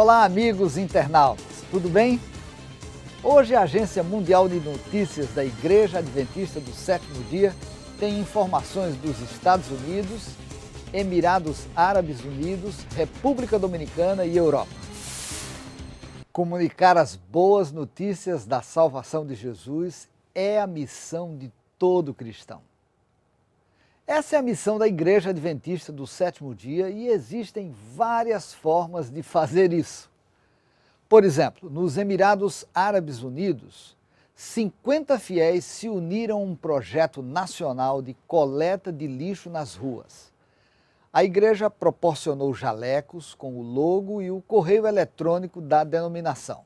Olá, amigos internautas, tudo bem? Hoje a Agência Mundial de Notícias da Igreja Adventista do Sétimo Dia tem informações dos Estados Unidos, Emirados Árabes Unidos, República Dominicana e Europa. Comunicar as boas notícias da salvação de Jesus é a missão de todo cristão. Essa é a missão da Igreja Adventista do Sétimo Dia e existem várias formas de fazer isso. Por exemplo, nos Emirados Árabes Unidos, 50 fiéis se uniram a um projeto nacional de coleta de lixo nas ruas. A igreja proporcionou jalecos com o logo e o correio eletrônico da denominação.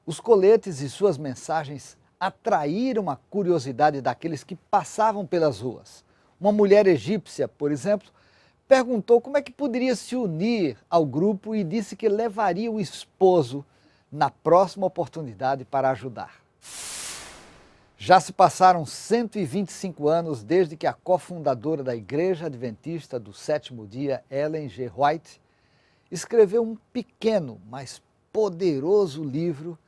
Os coletes e suas mensagens atraíram a curiosidade daqueles que passavam pelas ruas. Uma mulher egípcia, por exemplo, perguntou como é que poderia se unir ao grupo e disse que levaria o esposo na próxima oportunidade para ajudar. Já se passaram 125 anos desde que a cofundadora da Igreja Adventista do Sétimo Dia, Ellen G. White, escreveu um pequeno, mas poderoso livro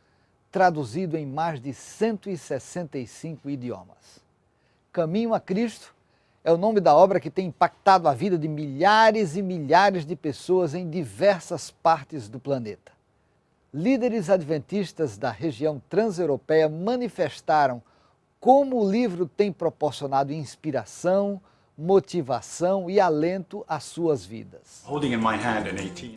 traduzido em mais de 165 idiomas. Caminho a Cristo é o nome da obra que tem impactado a vida de milhares e milhares de pessoas em diversas partes do planeta. Líderes adventistas da região transeuropeia manifestaram como o livro tem proporcionado inspiração, motivação e alento às suas vidas.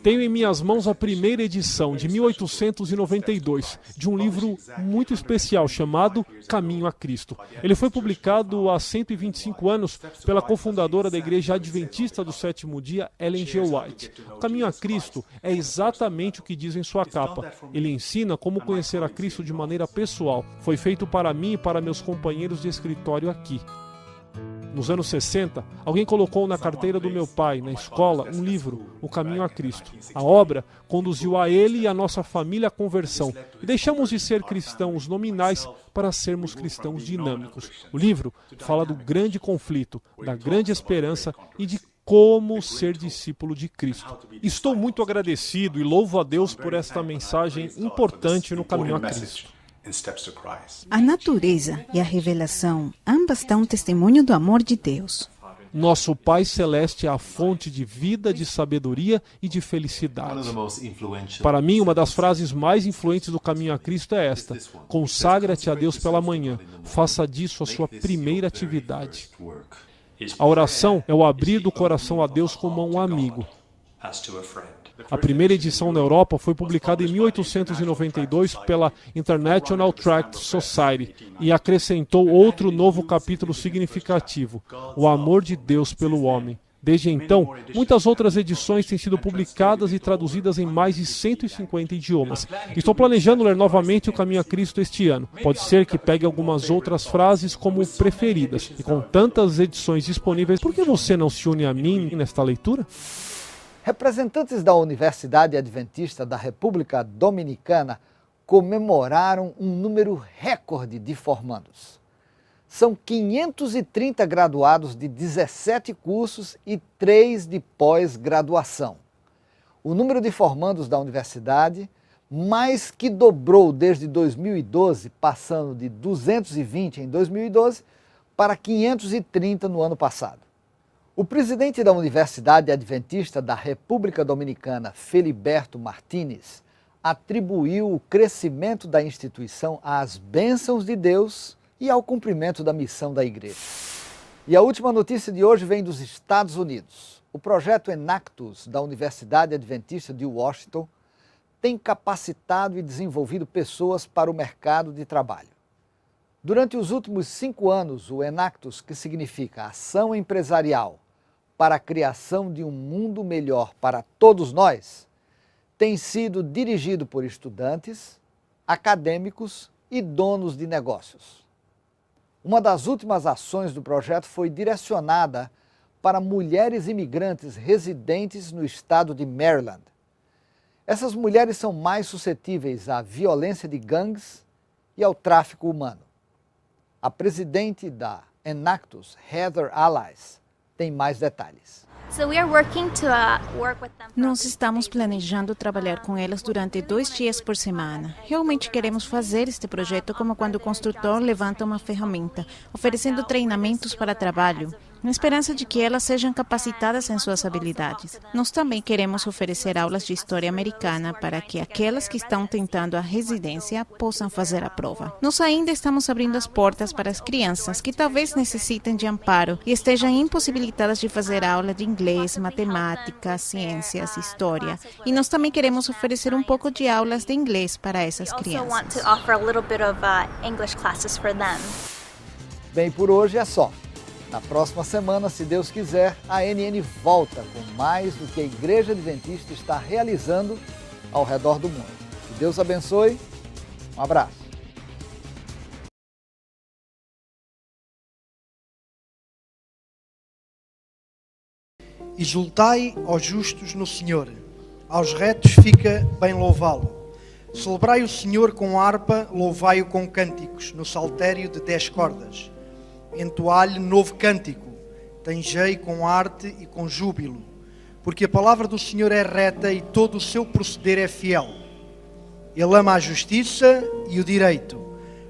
Tenho em minhas mãos a primeira edição, de 1892, de um livro muito especial chamado Caminho a Cristo. Ele foi publicado há 125 anos pela cofundadora da Igreja Adventista do Sétimo Dia, Ellen G. White. O Caminho a Cristo é exatamente o que diz em sua capa. Ele ensina como conhecer a Cristo de maneira pessoal. Foi feito para mim e para meus companheiros de escritório aqui. Nos anos 60, alguém colocou na carteira do meu pai, na escola, um livro, O Caminho a Cristo. A obra conduziu a ele e a nossa família à conversão. E deixamos de ser cristãos nominais para sermos cristãos dinâmicos. O livro fala do grande conflito, da grande esperança e de como ser discípulo de Cristo. Estou muito agradecido e louvo a Deus por esta mensagem importante no Caminho a Cristo. A natureza e a revelação ambas dão testemunho do amor de Deus. Nosso Pai Celeste é a fonte de vida, de sabedoria e de felicidade. Para mim, uma das frases mais influentes do Caminho a Cristo é esta: consagra-te a Deus pela manhã, faça disso a sua primeira atividade. A oração é o abrir do coração a Deus como a um amigo. A primeira edição na Europa foi publicada em 1892 pela International Tract Society e acrescentou outro novo capítulo significativo, o amor de Deus pelo homem. Desde então, muitas outras edições têm sido publicadas e traduzidas em mais de 150 idiomas. Estou planejando ler novamente o Caminho a Cristo este ano. Pode ser que pegue algumas outras frases como preferidas. E com tantas edições disponíveis, por que você não se une a mim nesta leitura? Representantes da Universidade Adventista da República Dominicana comemoraram um número recorde de formandos. São 530 graduados de 17 cursos e 3 de pós-graduação. O número de formandos da universidade mais que dobrou desde 2012, passando de 220 em 2012 para 530 no ano passado. O presidente da Universidade Adventista da República Dominicana, Feliberto Martínez, atribuiu o crescimento da instituição às bênçãos de Deus e ao cumprimento da missão da igreja. E a última notícia de hoje vem dos Estados Unidos. O projeto Enactus da Universidade Adventista de Washington tem capacitado e desenvolvido pessoas para o mercado de trabalho. Durante os últimos 5 anos, o Enactus, que significa Ação Empresarial para a Criação de um Mundo Melhor para Todos Nós, tem sido dirigido por estudantes, acadêmicos e donos de negócios. Uma das últimas ações do projeto foi direcionada para mulheres imigrantes residentes no estado de Maryland. Essas mulheres são mais suscetíveis à violência de gangues e ao tráfico humano. A presidente da Enactus, Heather Allies, tem mais detalhes. Nós estamos planejando trabalhar com elas durante 2 dias por semana. Realmente queremos fazer este projeto como quando o construtor levanta uma ferramenta, oferecendo treinamentos para trabalho, na esperança de que elas sejam capacitadas em suas habilidades. Nós também queremos oferecer aulas de história americana para que aquelas que estão tentando a residência possam fazer a prova. Nós ainda estamos abrindo as portas para as crianças que talvez necessitem de amparo e estejam impossibilitadas de fazer aula de inglês, matemática, ciências, história. E nós também queremos oferecer um pouco de aulas de inglês para essas crianças. Bem, por hoje é só. Na próxima semana, se Deus quiser, a NN volta com mais do que a Igreja Adventista está realizando ao redor do mundo. Que Deus abençoe. Um abraço. Exultai aos justos no Senhor, aos retos fica bem louvá-lo. Celebrai o Senhor com harpa, louvai-o com cânticos, no saltério de 10 cordas. Entoai-lhe novo cântico, tangei com arte e com júbilo, porque a palavra do Senhor é reta e todo o seu proceder é fiel. Ele ama a justiça e o direito.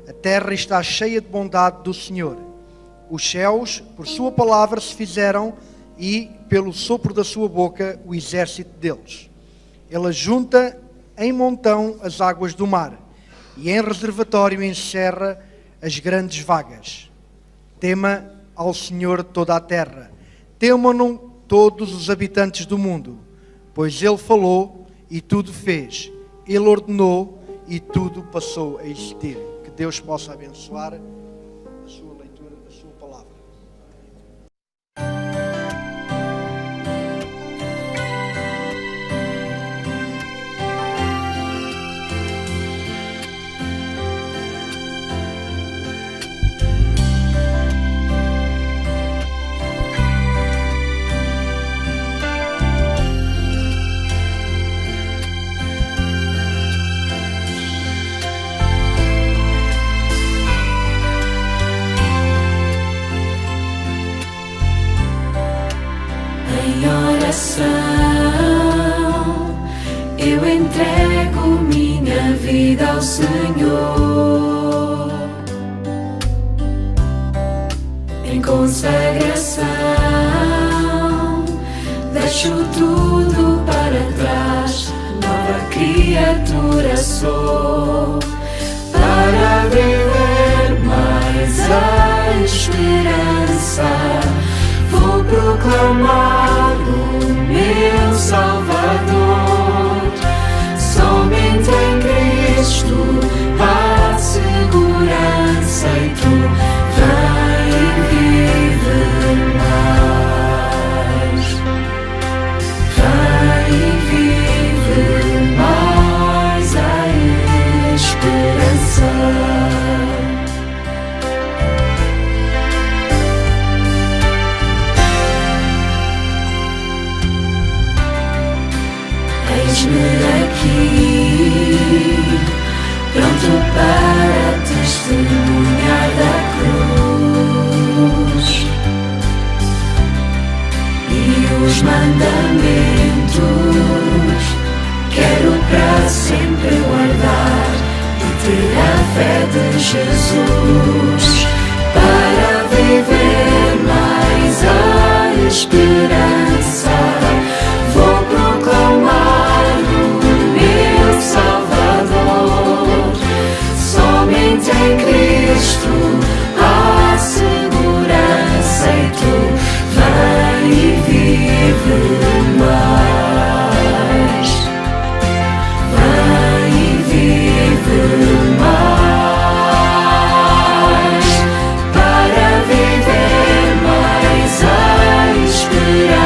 A terra está cheia de bondade do Senhor. Os céus, por sua palavra, se fizeram e, pelo sopro da sua boca, o exército deles. Ele ajunta em montão as águas do mar e em reservatório encerra as grandes vagas. Tema ao Senhor toda a terra. Temam-no todos os habitantes do mundo, pois Ele falou e tudo fez. Ele ordenou e tudo passou a existir. Que Deus possa abençoar a sua leitura da sua palavra. Eu entrego minha vida ao Senhor, em consagração, deixo tudo para trás, nova criatura sou, para viver mais a esperança. Vou proclamar o meu Salvador. Somente em Cristo há segurança e tu vem e vive mais. Vem e vive mais a esperança. Eis-me aqui, pronto para testemunhar da cruz e os mandamentos. Quero para sempre guardar e ter a fé de Jesus para viver mais a esperança. Vou proclamar o meu Salvador. Somente em Cristo há segurança e tu vem e vive mais. Vem e vive mais para viver mais a esperança.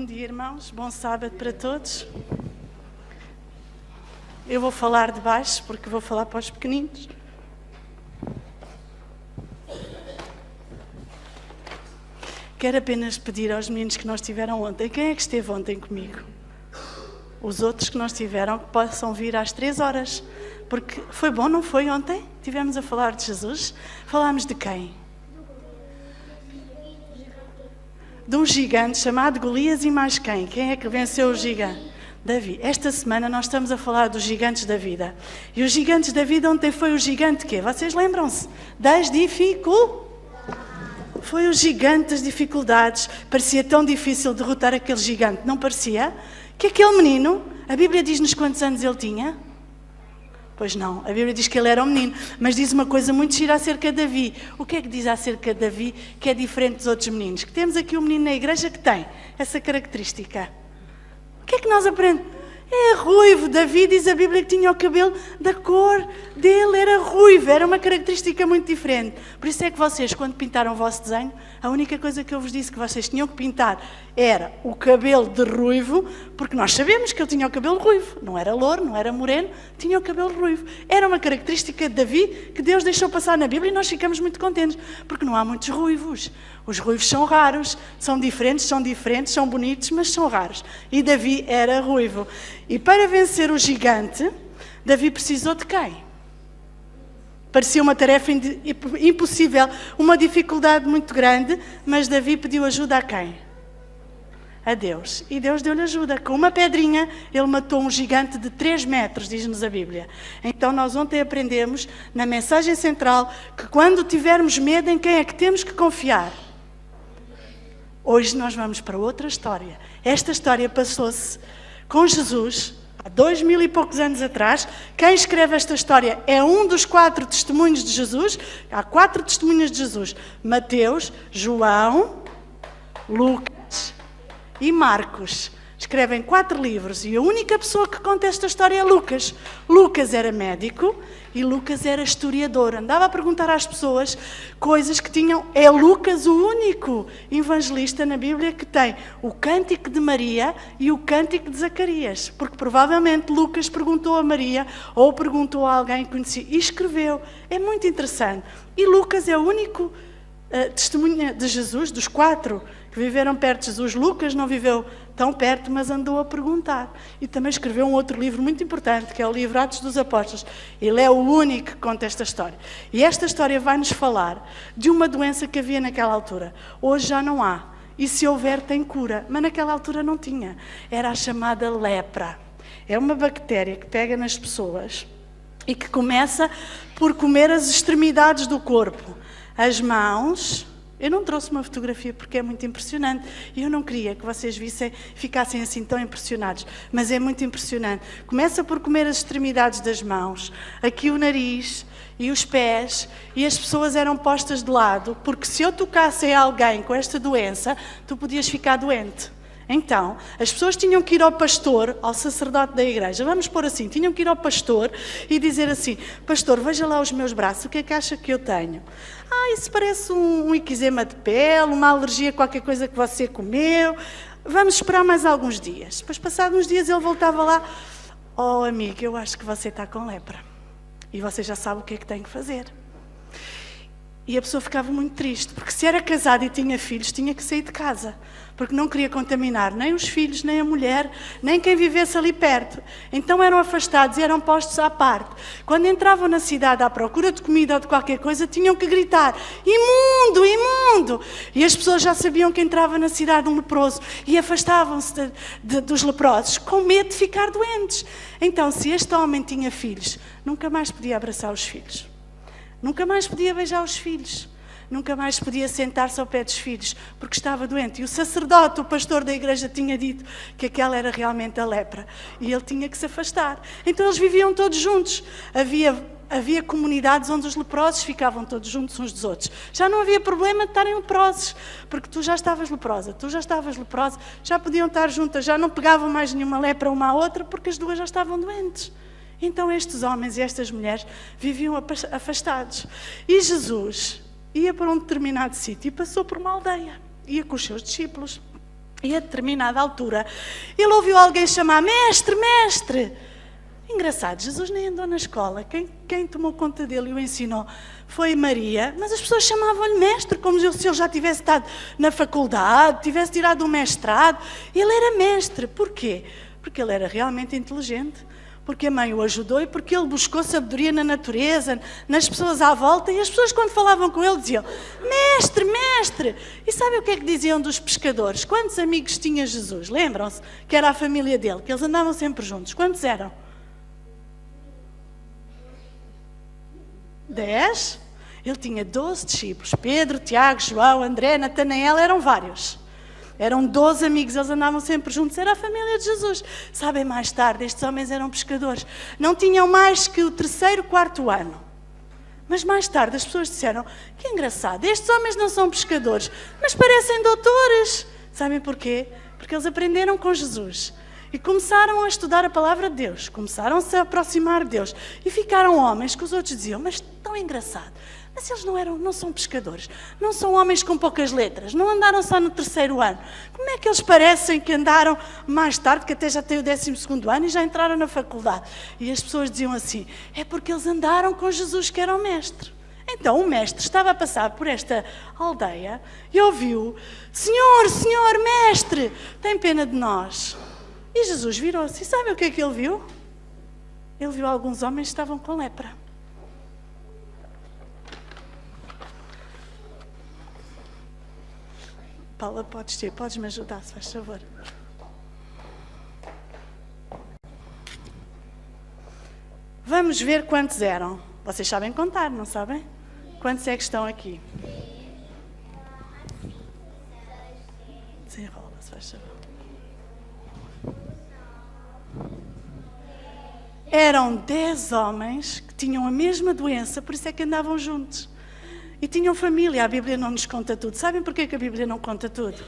dia, irmãos. Bom sábado para todos. Eu vou falar de baixo, porque vou falar para os pequeninos. Quero apenas pedir aos meninos que não estiveram ontem. Quem é que esteve ontem comigo? Os outros que não estiveram, que possam vir às 3 horas. Porque foi bom, não foi ontem? Tivemos a falar de Jesus. Falámos de quem? De um gigante chamado Golias e mais quem? Quem é que venceu o gigante? Davi. Esta semana nós estamos a falar dos gigantes da vida. E os gigantes da vida ontem foi o gigante quê? Vocês lembram-se? Das dificuldades. Foi o gigante das dificuldades. Parecia tão difícil derrotar aquele gigante. Não parecia? Que aquele menino, a Bíblia diz-nos quantos anos ele tinha? Pois não, a Bíblia diz que ele era um menino, mas diz uma coisa muito gira acerca de Davi. O que é que diz acerca de Davi que é diferente dos outros meninos? Que temos aqui um menino na igreja que tem essa característica. O que é que nós aprendemos? É ruivo. Davi diz a Bíblia que tinha o cabelo da cor dele, era ruivo, era uma característica muito diferente. Por isso é que vocês, quando pintaram o vosso desenho, a única coisa que eu vos disse que vocês tinham que pintar era o cabelo de ruivo, porque nós sabemos que ele tinha o cabelo ruivo. Não era louro, não era moreno, tinha o cabelo ruivo. Era uma característica de Davi que Deus deixou passar na Bíblia e nós ficamos muito contentes, porque não há muitos ruivos. Os ruivos são raros, são diferentes, são bonitos, mas são raros. E Davi era ruivo. E para vencer o gigante, Davi precisou de quem? Parecia uma tarefa impossível, uma dificuldade muito grande, mas Davi pediu ajuda a quem? A Deus. E Deus deu-lhe ajuda. Com uma pedrinha, ele matou um gigante de 3 metros, diz-nos a Bíblia. Então nós ontem aprendemos, na mensagem central, que quando tivermos medo, em quem é que temos que confiar? Hoje nós vamos para outra história. Esta história passou-se com Jesus, há 2000 e poucos anos atrás. Quem escreve esta história é um dos 4 testemunhos de Jesus. Há 4 testemunhas de Jesus. Mateus, João, Lucas e Marcos. Escrevem 4 livros e a única pessoa que conta esta história é Lucas. Lucas era médico e Lucas era historiador. Andava a perguntar às pessoas coisas que tinham... É Lucas o único evangelista na Bíblia que tem o Cântico de Maria e o Cântico de Zacarias. Porque provavelmente Lucas perguntou a Maria ou perguntou a alguém que conhecia e escreveu. É muito interessante. E Lucas é o único testemunha de Jesus, dos 4 que viveram perto de Jesus. Lucas não viveu tão perto, mas andou a perguntar. E também escreveu um outro livro muito importante, que é o livro Atos dos Apóstolos. Ele é o único que conta esta história. E esta história vai-nos falar de uma doença que havia naquela altura. Hoje já não há. E se houver, tem cura. Mas naquela altura não tinha. Era a chamada lepra. É uma bactéria que pega nas pessoas e que começa por comer as extremidades do corpo. As mãos... Eu não trouxe uma fotografia porque é muito impressionante e eu não queria que vocês vissem, ficassem assim tão impressionados, mas é muito impressionante. Começa por comer as extremidades das mãos, aqui o nariz e os pés, e as pessoas eram postas de lado, porque se eu tocasse em alguém com esta doença, tu podias ficar doente. Então, as pessoas tinham que ir ao pastor, ao sacerdote da igreja, vamos pôr assim, tinham que ir ao pastor e dizer assim: pastor, veja lá os meus braços, o que é que acha que eu tenho? Isso parece um eczema de pele, uma alergia a qualquer coisa que você comeu, vamos esperar mais alguns dias. Depois, passados uns dias, ele voltava lá: oh amigo, eu acho que você está com lepra e você já sabe o que é que tem que fazer. E a pessoa ficava muito triste, porque se era casada e tinha filhos, tinha que sair de casa, porque não queria contaminar nem os filhos, nem a mulher, nem quem vivesse ali perto. Então eram afastados e eram postos à parte. Quando entravam na cidade à procura de comida ou de qualquer coisa, tinham que gritar: imundo, imundo! E as pessoas já sabiam que entrava na cidade um leproso e afastavam-se dos leprosos, com medo de ficar doentes. Então, se este homem tinha filhos, nunca mais podia abraçar os filhos. Nunca mais podia beijar os filhos. Nunca mais podia sentar-se ao pé dos filhos, porque estava doente. E o sacerdote, o pastor da igreja, tinha dito que aquela era realmente a lepra. E ele tinha que se afastar. Então eles viviam todos juntos. Havia comunidades onde os leprosos ficavam todos juntos uns dos outros. Já não havia problema de estarem leprosos, porque tu já estavas leprosa, já podiam estar juntas, já não pegavam mais nenhuma lepra uma à outra, porque as duas já estavam doentes. Então estes homens e estas mulheres viviam afastados. E Jesus ia para um determinado sítio e passou por uma aldeia. Ia com os seus discípulos. E a determinada altura, ele ouviu alguém chamar: mestre, mestre. Engraçado, Jesus nem andou na escola. Quem tomou conta dele e o ensinou foi Maria, mas as pessoas chamavam-lhe mestre, como se ele já tivesse estado na faculdade, tivesse tirado um mestrado. Ele era mestre. Porquê? Porque ele era realmente inteligente, porque a mãe o ajudou e porque ele buscou sabedoria na natureza, nas pessoas à volta. E as pessoas, quando falavam com ele, diziam: mestre, mestre. E sabe o que é que diziam dos pescadores? Quantos amigos tinha Jesus? Lembram-se que era a família dele, que eles andavam sempre juntos. Quantos eram? 10. Ele tinha 12 discípulos: Pedro, Tiago, João, André, Natanael, eram vários. Eram 12 amigos, eles andavam sempre juntos, era a família de Jesus. Sabem, mais tarde, estes homens eram pescadores. Não tinham mais que o 3º, 4º ano. Mas mais tarde as pessoas disseram: que engraçado, estes homens não são pescadores, mas parecem doutores. Sabem porquê? Porque eles aprenderam com Jesus. E começaram a estudar a palavra de Deus, começaram-se a aproximar de Deus. E ficaram homens que os outros diziam: mas tão engraçado, mas eles não são pescadores, não são homens com poucas letras, não andaram só no 3º ano. Como é que eles parecem que andaram mais tarde, que até já têm o 12º ano e já entraram na faculdade? E as pessoas diziam assim: é porque eles andaram com Jesus, que era o mestre. Então o mestre estava a passar por esta aldeia e ouviu: Senhor, Senhor, mestre, tem pena de nós. E Jesus virou-se. E sabe o que é que ele viu? Ele viu alguns homens que estavam com lepra. Paula, podes-me ajudar, se faz favor. Vamos ver quantos eram. Vocês sabem contar, não sabem? Quantos é que estão aqui? Desenrola, se faz favor. Eram 10 homens que tinham a mesma doença, por isso é que andavam juntos. E tinham família. A Bíblia não nos conta tudo. Sabem porquê que a Bíblia não conta tudo?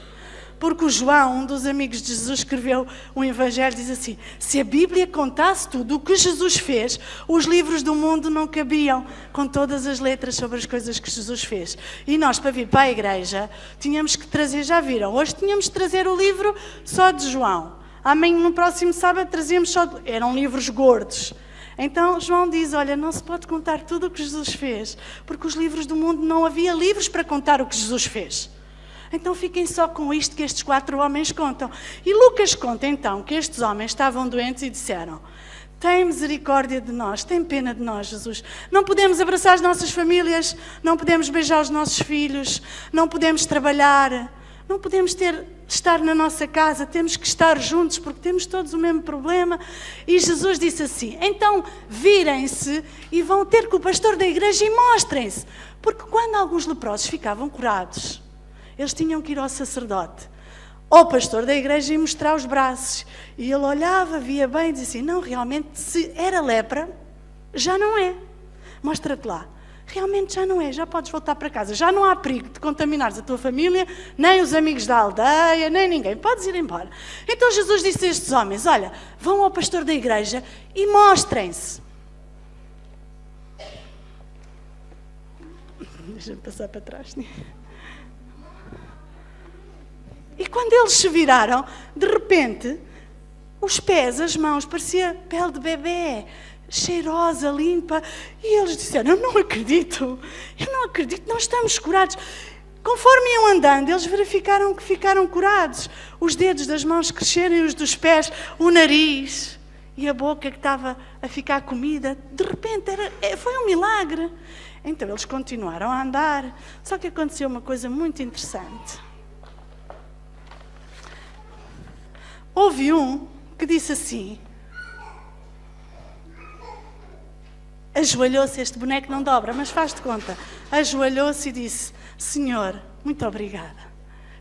Porque o João, um dos amigos de Jesus, escreveu um evangelho, diz assim: se a Bíblia contasse tudo o que Jesus fez, os livros do mundo não cabiam com todas as letras sobre as coisas que Jesus fez. E nós, para vir para a igreja, tínhamos que trazer, já viram, hoje tínhamos que trazer o livro só de João. Amanhã, no próximo sábado, trazíamos só... Eram livros gordos. Então, João diz: olha, não se pode contar tudo o que Jesus fez, porque os livros do mundo não havia livros para contar o que Jesus fez. Então, fiquem só com isto que estes 4 homens contam. E Lucas conta, então, que estes homens estavam doentes e disseram: tem misericórdia de nós, tem pena de nós, Jesus. Não podemos abraçar as nossas famílias, não podemos beijar os nossos filhos, não podemos trabalhar, não podemos estar na nossa casa, temos que estar juntos porque temos todos o mesmo problema. E Jesus disse assim: então virem-se e vão ter com o pastor da igreja e mostrem-se. Porque quando alguns leprosos ficavam curados, eles tinham que ir ao sacerdote, ao pastor da igreja, e mostrar os braços. E ele olhava, via bem e dizia assim: não, realmente, se era lepra, já não é. Mostra-te lá. Realmente já não é, já podes voltar para casa. Já não há perigo de contaminares a tua família, nem os amigos da aldeia, nem ninguém. Podes ir embora. Então Jesus disse a estes homens: olha, vão ao pastor da igreja e mostrem-se. Deixa-me passar para trás. E quando eles se viraram, de repente, os pés, as mãos, parecia pele de bebê, cheirosa, limpa. E eles disseram: eu não acredito, nós estamos curados. Conforme iam andando, eles verificaram que ficaram curados. Os dedos das mãos cresceram e os dos pés, o nariz e a boca que estava a ficar comida. De repente, foi um milagre. Então eles continuaram a andar. Só que aconteceu uma coisa muito interessante. Houve um que disse assim, ajoelhou-se, este boneco não dobra, mas faz de conta, ajoelhou-se e disse: Senhor, muito obrigada.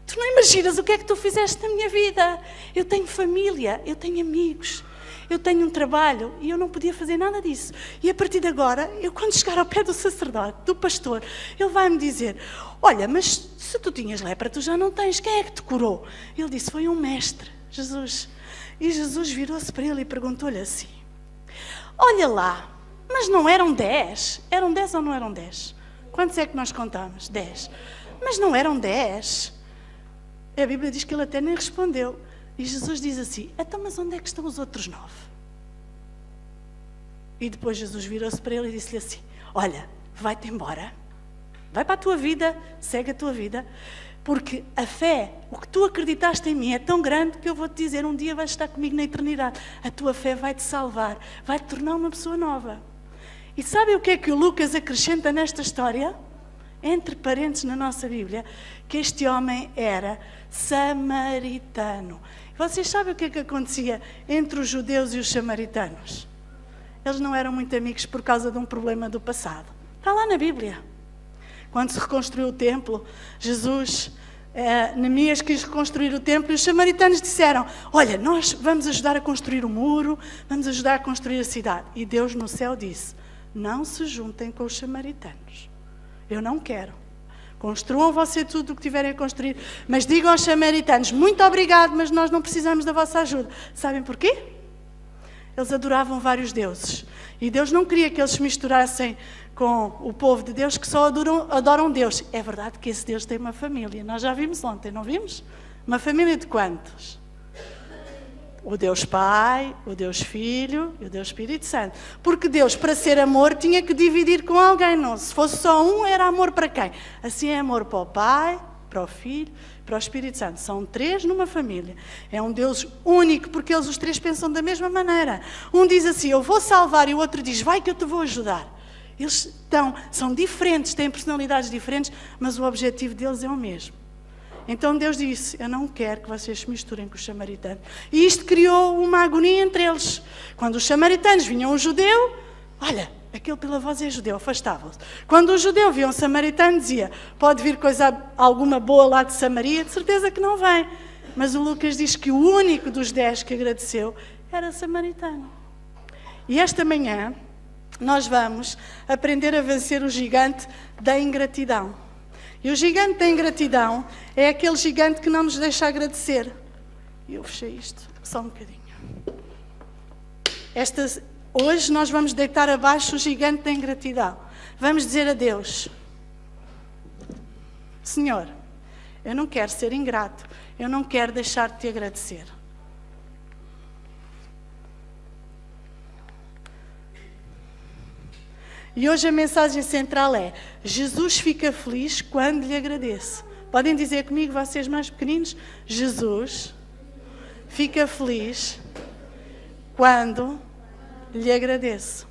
Tu não imaginas o que é que tu fizeste na minha vida. Eu tenho família, eu tenho amigos, eu tenho um trabalho e eu não podia fazer nada disso. E a partir de agora, eu quando chegar ao pé do sacerdote, do pastor, ele vai-me dizer: olha, mas se tu tinhas lepra, tu já não tens, quem é que te curou? Ele disse: foi um mestre, Jesus. E Jesus virou-se para ele e perguntou-lhe assim: olha lá, mas não eram 10? Eram 10 ou não eram 10? Quantos é que nós contamos? 10. Mas não eram 10? A Bíblia diz que ele até nem respondeu. E Jesus diz assim, então mas onde é que estão os outros 9? E depois Jesus virou-se para ele e disse-lhe assim, olha, vai-te embora, vai para a tua vida, segue a tua vida, porque a fé, o que tu acreditaste em mim é tão grande que eu vou-te dizer, um dia vais estar comigo na eternidade. A tua fé vai-te salvar, vai-te tornar uma pessoa nova. E sabe o que é que o Lucas acrescenta nesta história? Entre parênteses na nossa Bíblia, que este homem era samaritano. Vocês sabem o que é que acontecia entre os judeus e os samaritanos? Eles não eram muito amigos por causa de um problema do passado. Está lá na Bíblia. Quando se reconstruiu o templo, Neemias quis reconstruir o templo e os samaritanos disseram, olha, nós vamos ajudar a construir o muro, vamos ajudar a construir a cidade. E Deus no céu disse, não se juntem com os samaritanos. Eu não quero. Construam você tudo o que tiverem a construir, mas digam aos samaritanos, muito obrigado, mas nós não precisamos da vossa ajuda. Sabem porquê? Eles adoravam vários deuses. E Deus não queria que eles se misturassem com o povo de Deus, que só adoram Deus. É verdade que esse Deus tem uma família. Nós já vimos ontem, não vimos? Uma família de quantos? O Deus Pai, o Deus Filho e o Deus Espírito Santo. Porque Deus, para ser amor, tinha que dividir com alguém. Não, se fosse só um, era amor para quem? Assim é amor para o Pai, para o Filho, para o Espírito Santo. São 3 numa família. É um Deus único, porque eles os 3 pensam da mesma maneira. Um diz assim, eu vou salvar, e o outro diz, vai que eu te vou ajudar. Eles são diferentes, têm personalidades diferentes, mas o objetivo deles é o mesmo. Então Deus disse, eu não quero que vocês se misturem com os samaritanos. E isto criou uma agonia entre eles. Quando os samaritanos vinham um judeu, olha, aquele pela voz é judeu, afastavam-se. Quando o judeu via um samaritano, dizia, pode vir coisa alguma boa lá de Samaria? De certeza que não vem. Mas o Lucas diz que o único dos 10 que agradeceu era samaritano. E esta manhã nós vamos aprender a vencer o gigante da ingratidão. E o gigante da ingratidão é aquele gigante que não nos deixa agradecer. E eu fechei isto, só um bocadinho. Hoje nós vamos deitar abaixo o gigante da ingratidão. Vamos dizer a Deus, Senhor, eu não quero ser ingrato, eu não quero deixar de te agradecer. E hoje a mensagem central é, Jesus fica feliz quando lhe agradece. Podem dizer comigo, vocês mais pequeninos? Jesus fica feliz quando lhe agradece.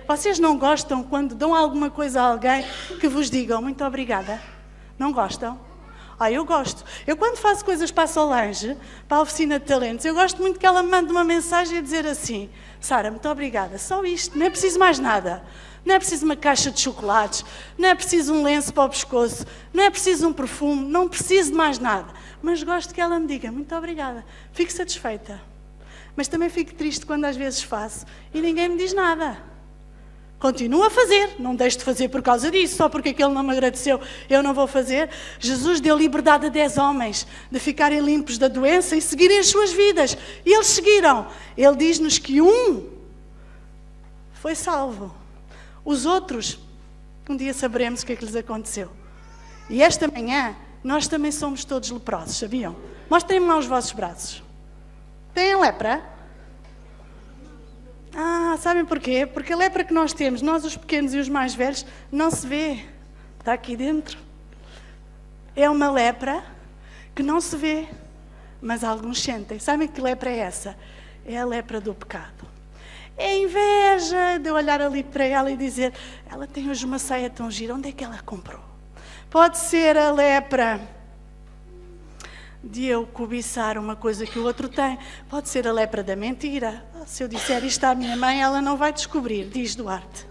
Vocês não gostam quando dão alguma coisa a alguém que vos digam muito obrigada? Não gostam? Eu gosto. Eu quando faço coisas para a Solange, para a oficina de talentos, eu gosto muito que ela me mande uma mensagem a dizer assim, Sara, muito obrigada, só isto, não é preciso mais nada. Não é preciso uma caixa de chocolates, não é preciso um lenço para o pescoço, não é preciso um perfume, não preciso de mais nada. Mas gosto que ela me diga, muito obrigada, fico satisfeita. Mas também fico triste quando às vezes faço e ninguém me diz nada. Continuo a fazer, não deixo de fazer por causa disso, só porque aquele não me agradeceu, eu não vou fazer. Jesus deu liberdade a 10 homens de ficarem limpos da doença e seguirem as suas vidas. E eles seguiram. Ele diz-nos que um foi salvo. Os outros, um dia saberemos o que é que lhes aconteceu. E esta manhã, nós também somos todos leprosos, sabiam? Mostrem-me lá os vossos braços. Têm lepra? Sabem porquê? Porque a lepra que nós temos, nós os pequenos e os mais velhos, não se vê. Está aqui dentro. É uma lepra que não se vê, mas alguns sentem. Sabem que lepra é essa? É a lepra do pecado. É inveja de eu olhar ali para ela e dizer, ela tem hoje uma saia tão gira, onde é que ela comprou? Pode ser a lepra de eu cobiçar uma coisa que o outro tem. Pode ser a lepra da mentira. Se eu disser isto à minha mãe, ela não vai descobrir, diz Duarte.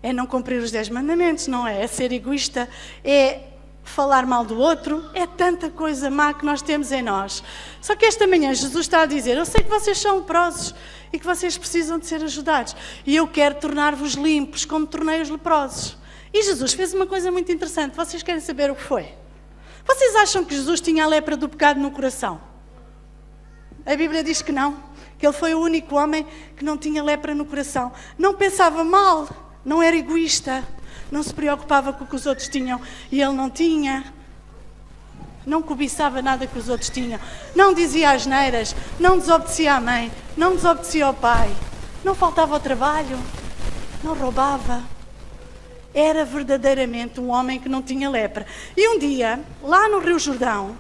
É não cumprir os 10 mandamentos, não é? É ser egoísta, é falar mal do outro, é tanta coisa má que nós temos em nós. Só que esta manhã Jesus está a dizer, eu sei que vocês são leprosos e que vocês precisam de ser ajudados. E eu quero tornar-vos limpos, como tornei os leprosos. E Jesus fez uma coisa muito interessante. Vocês querem saber o que foi? Vocês acham que Jesus tinha a lepra do pecado no coração? A Bíblia diz que não. Que ele foi o único homem que não tinha lepra no coração. Não pensava mal, não era egoísta, não se preocupava com o que os outros tinham e ele não tinha. não cobiçava nada que os outros tinham, não dizia asneiras, não desobedecia à mãe, não desobedecia ao pai, não faltava ao trabalho, não roubava. Era verdadeiramente um homem que não tinha lepra. E um dia, lá no Rio Jordão,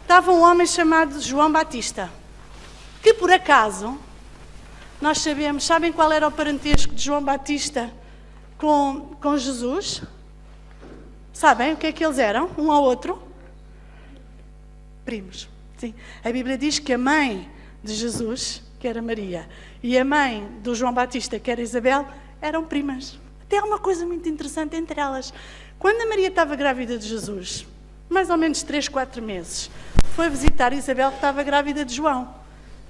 estava um homem chamado João Batista, que por acaso, nós sabemos, sabem qual era o parentesco de João Batista com Jesus? Sabem o que é que eles eram, um ao outro? Primos. Sim. A Bíblia diz que a mãe de Jesus, que era Maria, e a mãe do João Batista, que era Isabel, eram primas. Até há uma coisa muito interessante entre elas. Quando a Maria estava grávida de Jesus, mais ou menos 3, 4 meses, foi visitar Isabel, que estava grávida de João.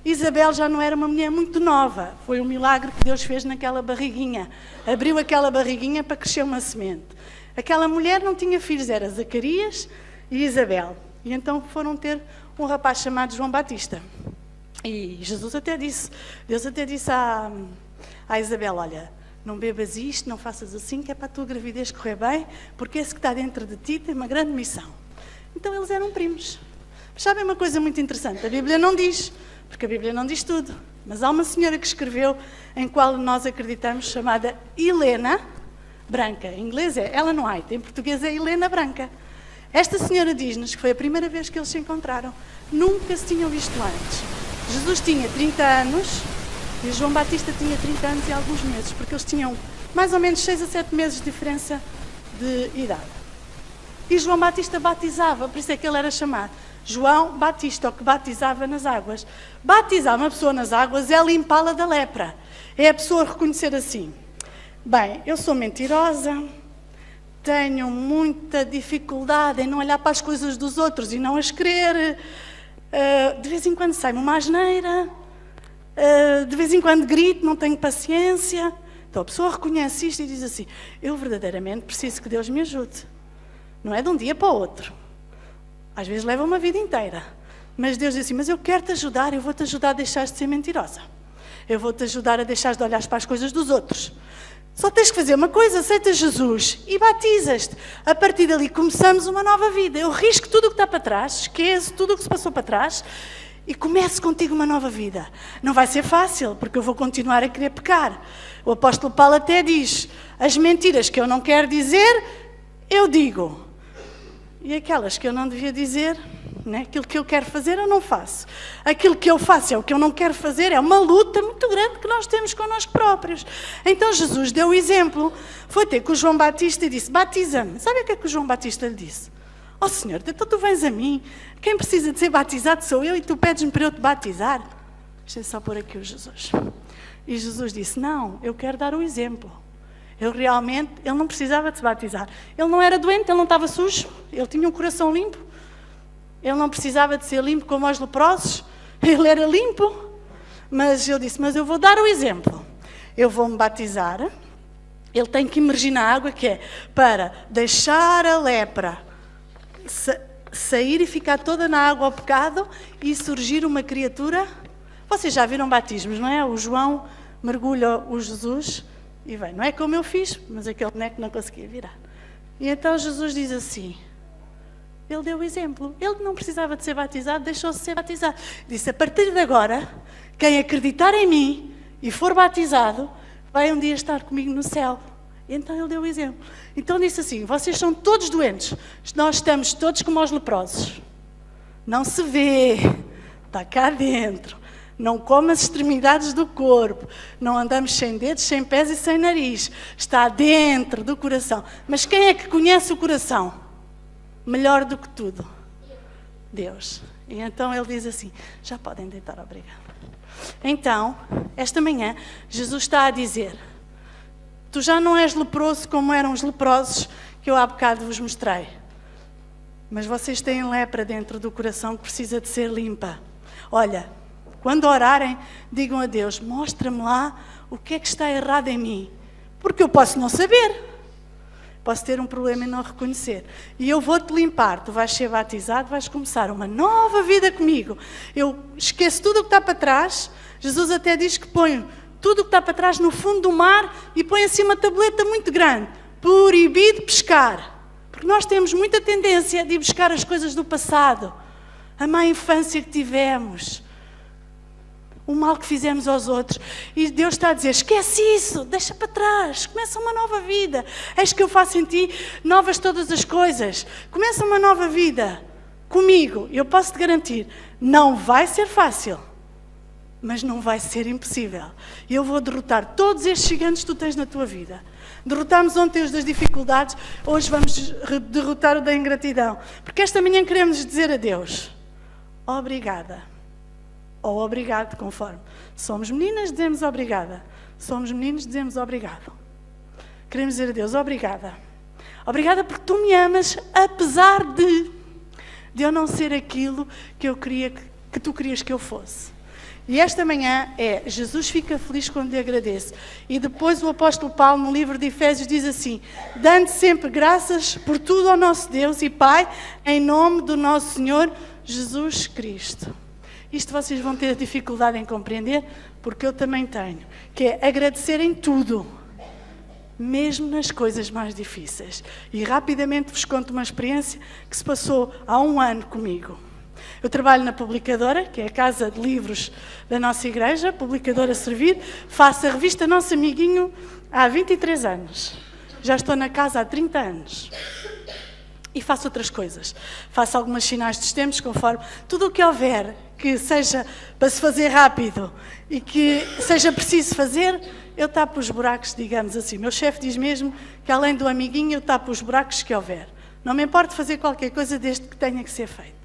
Isabel já não era uma mulher muito nova. Foi um milagre que Deus fez naquela barriguinha. Abriu aquela barriguinha para crescer uma semente. Aquela mulher não tinha filhos, era Zacarias e Isabel. E então foram ter um rapaz chamado João Batista. E Jesus até disse, Deus até disse à Isabel, olha, não bebas isto, não faças assim, que é para a tua gravidez correr bem, porque esse que está dentro de ti tem uma grande missão. Então eles eram primos. Mas sabem uma coisa muito interessante? A Bíblia não diz, porque a Bíblia não diz tudo. Mas há uma senhora que escreveu, em qual nós acreditamos, chamada Helena Branca. Em inglês é Ellen White, em português é Helena Branca. Esta senhora diz-nos que foi a primeira vez que eles se encontraram. Nunca se tinham visto antes. Jesus tinha 30 anos e João Batista tinha 30 anos e alguns meses, porque eles tinham mais ou menos 6 a 7 meses de diferença de idade. E João Batista batizava, por isso é que ele era chamado João Batista, o que batizava nas águas. Batizar uma pessoa nas águas é limpá-la da lepra. É a pessoa reconhecer assim, bem, eu sou mentirosa, tenho muita dificuldade em não olhar para as coisas dos outros e não as querer, de vez em quando sai-me uma asneira, de vez em quando grito, não tenho paciência. Então a pessoa reconhece isto e diz assim, eu verdadeiramente preciso que Deus me ajude. Não é de um dia para o outro. Às vezes leva uma vida inteira. Mas Deus diz assim, mas eu quero te ajudar, eu vou-te ajudar a deixar de ser mentirosa. Eu vou-te ajudar a deixar de olhar para as coisas dos outros. Só tens que fazer uma coisa, aceitas Jesus e batizas-te. A partir dali começamos uma nova vida. Eu risco tudo o que está para trás, esqueço tudo o que se passou para trás e começo contigo uma nova vida. Não vai ser fácil, porque eu vou continuar a querer pecar. O apóstolo Paulo até diz, as mentiras que eu não quero dizer, eu digo. E aquelas que eu não devia dizer, né? Aquilo que eu quero fazer, eu não faço. Aquilo que eu faço é o que eu não quero fazer, é uma luta muito grande que nós temos connosco próprios. Então Jesus deu o exemplo, foi ter com o João Batista e disse, batiza-me. Sabe o que é que o João Batista lhe disse? Ó Senhor, então tu vens a mim, quem precisa de ser batizado sou eu e tu pedes-me para eu te batizar? Deixa eu só pôr aqui o Jesus. E Jesus disse, não, eu quero dar o exemplo. Ele não precisava de se batizar. Ele não era doente, ele não estava sujo, ele tinha um coração limpo. Ele não precisava de ser limpo como os leprosos, ele era limpo. Mas eu disse, mas eu vou dar o exemplo. Eu vou-me batizar, ele tem que imergir na água, que é para deixar a lepra sair e ficar toda na água ao pecado e surgir uma criatura. Vocês já viram batismos, não é? O João mergulha o Jesus e vem. Não é como eu fiz, mas aquele boneco não conseguia virar. E então Jesus diz assim, ele deu o exemplo. Ele não precisava de ser batizado, deixou-se ser batizado. Disse, a partir de agora, quem acreditar em mim e for batizado, vai um dia estar comigo no céu. E então ele deu o exemplo. Então disse assim, vocês são todos doentes. Nós estamos todos como os leprosos. Não se vê, está cá dentro. Não come as extremidades do corpo. Não andamos sem dedos, sem pés e sem nariz. Está dentro do coração. Mas quem é que conhece o coração? Melhor do que tudo? Deus. E então ele diz assim, já podem deitar, obrigado. Então, esta manhã, Jesus está a dizer, tu já não és leproso como eram os leprosos que eu há bocado vos mostrei. Mas vocês têm lepra dentro do coração que precisa de ser limpa. Olha, quando orarem, digam a Deus, mostra-me lá o que é que está errado em mim. Porque eu posso não saber. Posso ter um problema em não reconhecer. E eu vou-te limpar. Tu vais ser batizado, vais começar uma nova vida comigo. Eu esqueço tudo o que está para trás. Jesus até diz que põe tudo o que está para trás no fundo do mar e põe assim uma tableta muito grande. Proibido pescar. Porque Porque nós temos muita tendência de ir buscar as coisas do passado, a má infância que tivemos, o mal que fizemos aos outros. E Deus está a dizer, esquece isso, deixa para trás, começa uma nova vida. Eis que eu faço em ti novas todas as coisas. Começa uma nova vida comigo. Eu posso te garantir, não vai ser fácil, mas não vai ser impossível. E eu vou derrotar todos estes gigantes que tu tens na tua vida. Derrotámos ontem os das dificuldades, hoje vamos derrotar o da ingratidão. Porque esta manhã queremos dizer a Deus, obrigada. Ou obrigado, conforme. Somos meninas, dizemos obrigada. Somos meninos, dizemos obrigado. Queremos dizer a Deus, obrigada. Obrigada porque tu me amas, apesar de eu não ser aquilo que eu queria, que tu querias que eu fosse. E esta manhã é, Jesus fica feliz quando lhe agradece. E depois o apóstolo Paulo, no livro de Efésios, diz assim, dando sempre graças por tudo ao nosso Deus e Pai, em nome do nosso Senhor Jesus Cristo. Isto vocês vão ter dificuldade em compreender, porque eu também tenho, que é agradecer em tudo, mesmo nas coisas mais difíceis. E rapidamente vos conto uma experiência que se passou há 1 ano comigo. Eu trabalho na publicadora, que é a casa de livros da nossa igreja, publicadora Servir, faço a revista Nosso Amiguinho há 23 anos. Já estou na casa há 30 anos. E faço outras coisas. Faço algumas sinais dos tempos, conforme tudo o que houver, que seja para se fazer rápido e que seja preciso fazer, eu tapo os buracos, digamos assim. Meu chefe diz mesmo que além do amiguinho, eu tapo os buracos que houver. Não me importa fazer qualquer coisa desde que tenha que ser feito.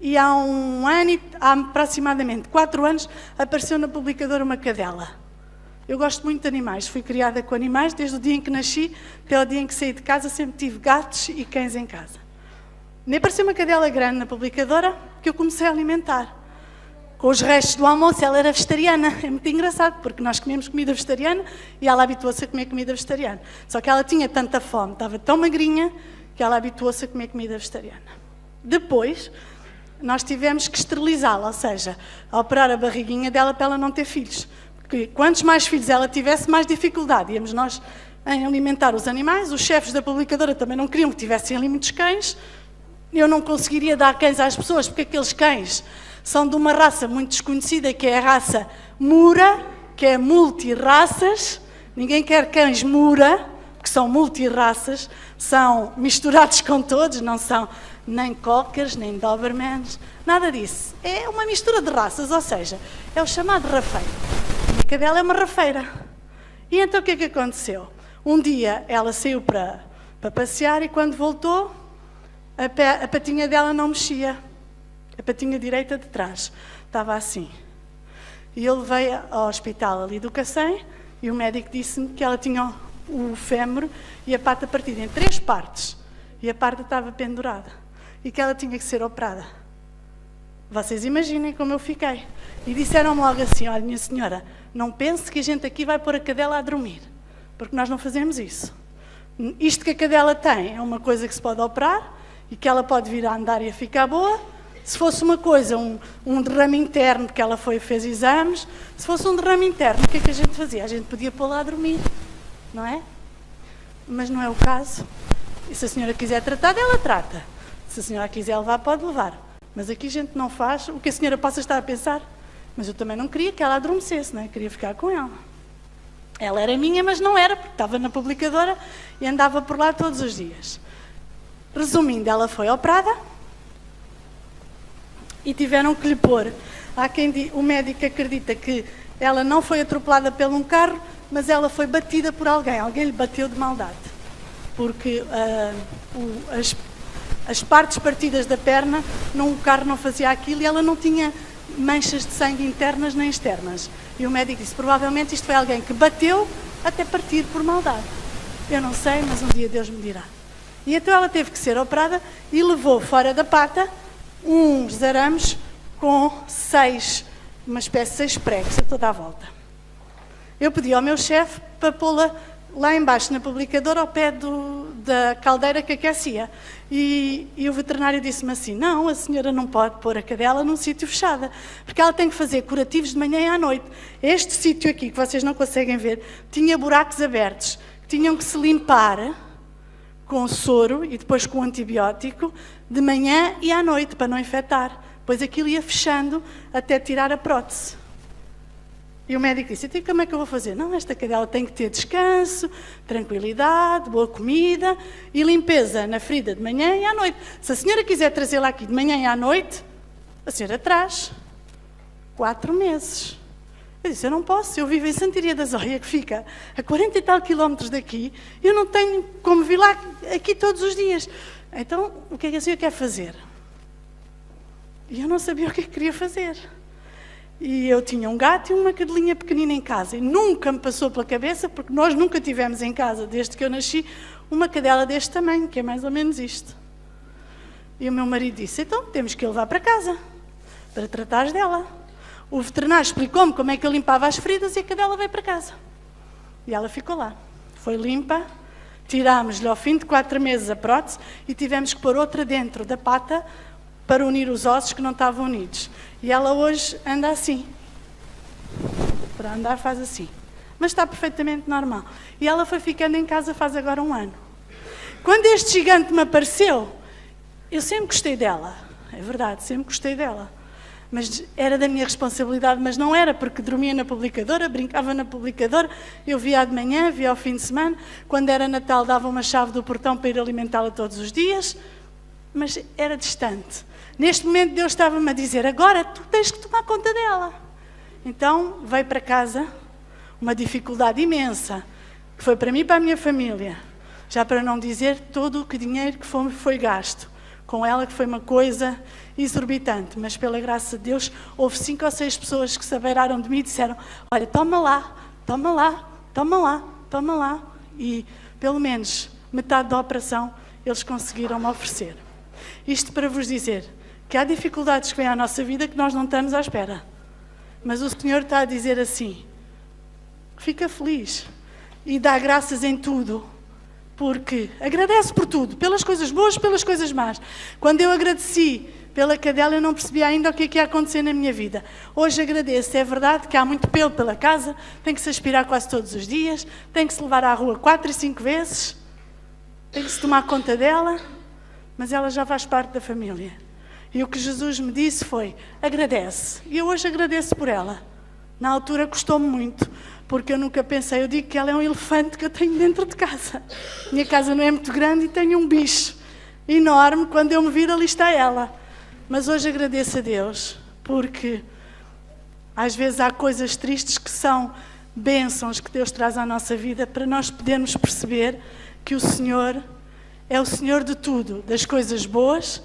E há 1 ano, há aproximadamente 4 anos, apareceu na publicadora uma cadela. Eu gosto muito de animais, fui criada com animais, desde o dia em que nasci até o dia em que saí de casa, sempre tive gatos e cães em casa. Me apareceu uma cadela grande na publicadora que eu comecei a alimentar. Com os restos do almoço, ela era vegetariana. É muito engraçado, porque nós comemos comida vegetariana e ela habituou-se a comer comida vegetariana. Só que ela tinha tanta fome, estava tão magrinha, que ela habituou-se a comer comida vegetariana. Depois, nós tivemos que esterilizá-la, ou seja, operar a barriguinha dela para ela não ter filhos. Porque quantos mais filhos ela tivesse, mais dificuldade. Íamos nós em alimentar os animais, os chefes da publicadora também não queriam que tivessem ali muitos cães. Eu não conseguiria dar cães às pessoas, porque aqueles cães são de uma raça muito desconhecida, que é a raça Mura, que é multirraças. Ninguém quer cães Mura, porque são multirraças, são misturados com todos, não são nem cockers, nem dobermans, nada disso. É uma mistura de raças, ou seja, é o chamado rafeiro. A cadela é uma rafeira. E então o que é que aconteceu? Um dia ela saiu para passear e quando voltou, a patinha dela não mexia. A patinha direita de trás estava assim. E eu levei ao hospital ali do Cacém e o médico disse-me que ela tinha o fémur e a pata partida em 3 partes. E a pata estava pendurada. E que ela tinha que ser operada. Vocês imaginem como eu fiquei. E disseram-me logo assim, olha, minha senhora, não pense que a gente aqui vai pôr a cadela a dormir. Porque nós não fazemos isso. Isto que a cadela tem é uma coisa que se pode operar e que ela pode vir a andar e a ficar boa. Se fosse uma coisa, um derrame interno, porque ela fez exames, se fosse um derrame interno, o que é que a gente fazia? A gente podia pô-la a dormir, não é? Mas não é o caso. E se a senhora quiser tratar, ela trata. Se a senhora quiser levar, pode levar. Mas aqui a gente não faz o que a senhora possa estar a pensar. Mas eu também não queria que ela adormecesse, não é? Queria ficar com ela. Ela era minha, mas não era, porque estava na publicadora e andava por lá todos os dias. Resumindo, ela foi operada e tiveram que lhe pôr. Há quem o médico acredita que ela não foi atropelada por um carro, mas ela foi batida por alguém. Alguém lhe bateu de maldade. Porque as partes partidas da perna, o carro não fazia aquilo e ela não tinha manchas de sangue internas nem externas. E o médico disse, provavelmente isto foi alguém que bateu até partir por maldade. Eu não sei, mas um dia Deus me dirá. E então ela teve que ser operada e levou fora da pata uns arames com 6, uma espécie de 6 pregos a toda a volta. Eu pedi ao meu chefe para pô-la lá embaixo na publicadora ao pé da caldeira que aquecia. E o veterinário disse-me assim, não, a senhora não pode pôr a cadela num sítio fechado, porque ela tem que fazer curativos de manhã e à noite. Este sítio aqui, que vocês não conseguem ver, tinha buracos abertos, que tinham que se limpar com o soro e depois com o antibiótico, de manhã e à noite, para não infectar. Pois aquilo ia fechando até tirar a prótese. E o médico disse, então como é que eu vou fazer? Não, esta cadela tem que ter descanso, tranquilidade, boa comida e limpeza na ferida de manhã e à noite. Se a senhora quiser trazê-la aqui de manhã e à noite, a senhora traz. 4 meses. Eu disse, eu não posso, eu vivo em Santiria da Zóia, que fica a 40 e tal quilómetros daqui, eu não tenho como vir lá aqui todos os dias. Então, o que é que a senhora quer fazer? E eu não sabia o que é que queria fazer. E eu tinha um gato e uma cadelinha pequenina em casa. E nunca me passou pela cabeça, porque nós nunca tivemos em casa, desde que eu nasci, uma cadela deste tamanho, que é mais ou menos isto. E o meu marido disse, então temos que a levar para casa, para tratares dela. O veterinário explicou-me como é que eu limpava as feridas e a cadela veio para casa. E ela ficou lá. Foi limpa, tirámos-lhe ao fim de 4 meses a prótese e tivemos que pôr outra dentro da pata para unir os ossos que não estavam unidos. E ela hoje anda assim. Para andar faz assim. Mas está perfeitamente normal. E ela foi ficando em casa faz agora 1 ano. Quando este gigante me apareceu, eu sempre gostei dela. É verdade, sempre gostei dela. Mas era da minha responsabilidade, mas não era, porque dormia na publicadora, brincava na publicadora, eu via de manhã, via ao fim de semana, quando era Natal dava uma chave do portão para ir alimentá-la todos os dias, mas era distante. Neste momento Deus estava-me a dizer, agora tu tens que tomar conta dela. Então veio para casa uma dificuldade imensa, que foi para mim e para a minha família, já para não dizer todo o dinheiro que foi gasto. Com ela, que foi uma coisa exorbitante, mas pela graça de Deus, houve 5 ou 6 pessoas que se abeiraram de mim e disseram, olha, toma lá, toma lá, toma lá, toma lá. E pelo menos metade da operação eles conseguiram me oferecer. Isto para vos dizer que há dificuldades que vêm à nossa vida que nós não estamos à espera. Mas o Senhor está a dizer assim, fica feliz e dá graças em tudo. Porque agradece por tudo, pelas coisas boas, pelas coisas más. Quando eu agradeci pela cadela, eu não percebia ainda o que ia acontecer na minha vida. Hoje agradeço, é verdade que há muito pelo pela casa, tem que se aspirar quase todos os dias, tem que se levar à rua 4 e 5 vezes, tem que se tomar conta dela, mas ela já faz parte da família. E o que Jesus me disse foi, agradece. E eu hoje agradeço por ela. Na altura custou-me muito, porque eu nunca pensei, eu digo que ela é um elefante que eu tenho dentro de casa. Minha casa não é muito grande e tenho um bicho enorme, quando eu me vir ali está ela. Mas hoje agradeço a Deus, porque às vezes há coisas tristes que são bênçãos que Deus traz à nossa vida para nós podermos perceber que o Senhor é o Senhor de tudo, das coisas boas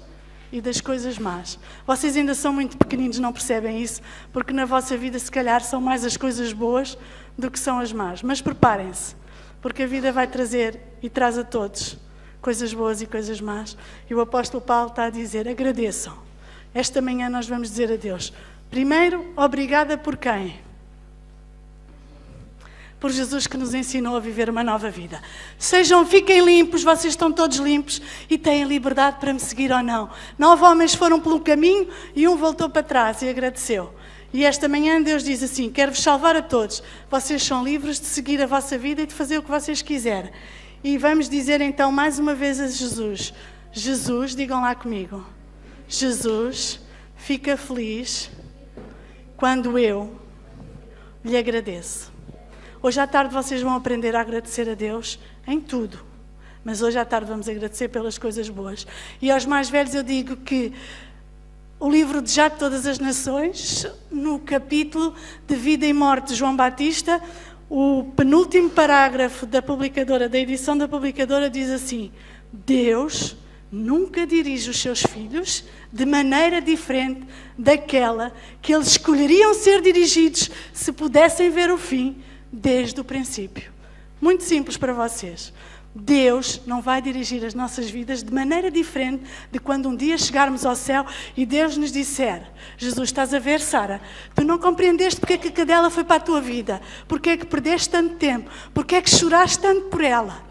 e das coisas más. Vocês ainda são muito pequeninos, não percebem isso, porque na vossa vida se calhar são mais as coisas boas do que são as más. Mas preparem-se, porque a vida vai trazer e traz a todos coisas boas e coisas más. E o apóstolo Paulo está a dizer, agradeçam. Esta manhã nós vamos dizer a Deus, primeiro, obrigada por quem? Por Jesus que nos ensinou a viver uma nova vida. Fiquem limpos, vocês estão todos limpos e têm liberdade para me seguir ou não. 9 homens foram pelo caminho e um voltou para trás e agradeceu. E esta manhã Deus diz assim, quero-vos salvar a todos. Vocês são livres de seguir a vossa vida e de fazer o que vocês quiserem. E vamos dizer então mais uma vez a Jesus. Jesus, digam lá comigo. Jesus fica feliz quando eu lhe agradeço. Hoje à tarde vocês vão aprender a agradecer a Deus em tudo. Mas hoje à tarde vamos agradecer pelas coisas boas. E aos mais velhos eu digo que o livro de Já de Todas as Nações, no capítulo de Vida e Morte de João Batista, o penúltimo parágrafo da publicadora, da edição da publicadora, diz assim, Deus nunca dirige os seus filhos de maneira diferente daquela que eles escolheriam ser dirigidos se pudessem ver o fim desde o princípio. Muito simples para vocês. Deus não vai dirigir as nossas vidas de maneira diferente de quando um dia chegarmos ao céu e Deus nos disser, Jesus, estás a ver, Sara, tu não compreendeste porque é que a cadela foi para a tua vida, porque é que perdeste tanto tempo, porque é que choraste tanto por ela,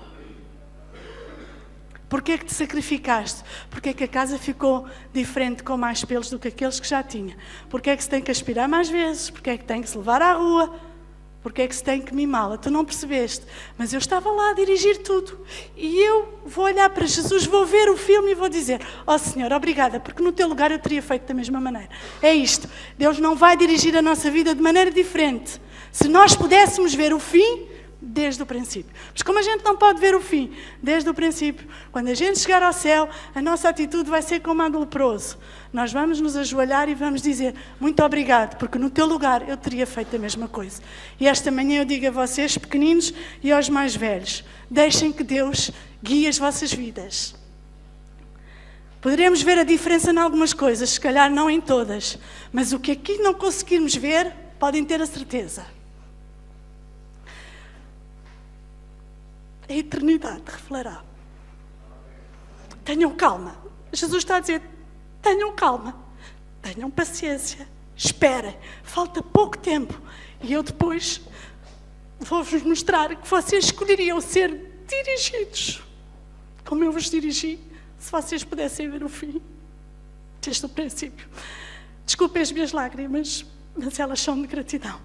porque é que te sacrificaste, porque é que a casa ficou diferente com mais pelos do que aqueles que já tinha, porque é que se tem que aspirar mais vezes, porque é que tem que se levar à rua. porque é que se tem que mimá-la? Tu não percebeste, mas eu estava lá a dirigir tudo. E eu vou olhar para Jesus, vou ver o filme e vou dizer: ó Senhor, obrigada, porque no teu lugar eu teria feito da mesma maneira. É isto, Deus não vai dirigir a nossa vida de maneira diferente. Se nós pudéssemos ver o fim desde o princípio. Mas como a gente não pode ver o fim desde o princípio, quando a gente chegar ao céu, a nossa atitude vai ser como a do leproso. Nós vamos nos ajoelhar e vamos dizer: muito obrigado, porque no teu lugar eu teria feito a mesma coisa. E esta manhã eu digo a vocês, pequeninos e aos mais velhos, deixem que Deus guie as vossas vidas. Poderemos ver a diferença em algumas coisas, se calhar não em todas, mas o que aqui não conseguirmos ver, podem ter a certeza: a eternidade revelará. Tenham calma. Jesus está a dizer: tenham calma, tenham paciência, esperem, falta pouco tempo. E eu depois vou-vos mostrar que vocês escolheriam ser dirigidos como eu vos dirigi, se vocês pudessem ver o fim desde o princípio. Desculpem as minhas lágrimas, mas elas são de gratidão.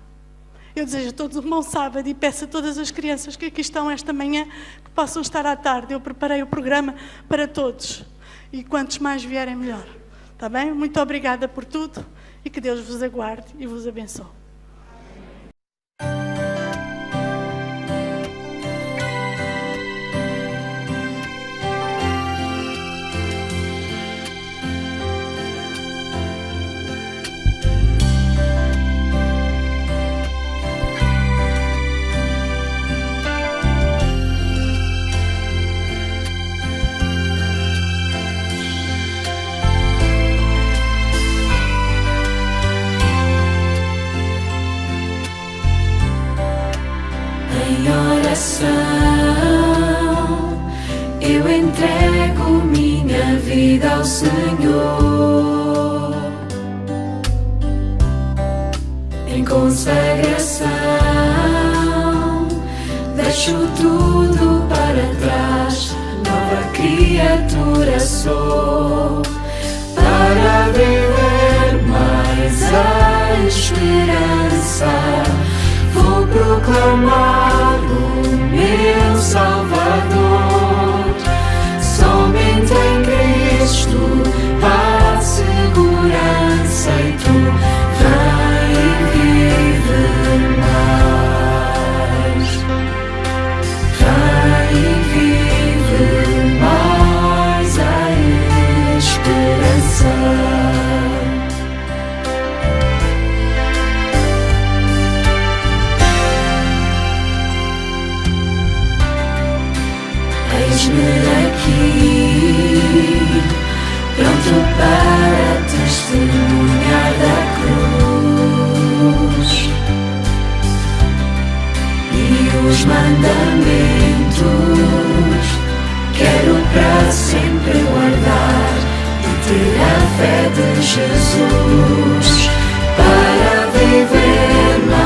Eu desejo a todos um bom sábado e peço a todas as crianças que aqui estão esta manhã que possam estar à tarde. Eu preparei o programa para todos e quantos mais vierem, melhor. Está bem? Muito obrigada por tudo e que Deus vos aguarde e vos abençoe. Eu entrego minha vida ao Senhor, em consagração, deixo tudo para trás, nova criatura sou, para viver mais a esperança. Vou proclamar o meu Salvador, somente em Cristo há segurança e tu vem e vive mais, vem e vive mais a esperança. Eis-me aqui, pronto para testemunhar da cruz e os mandamentos. Quero para sempre guardar e ter a fé de Jesus para viver mais.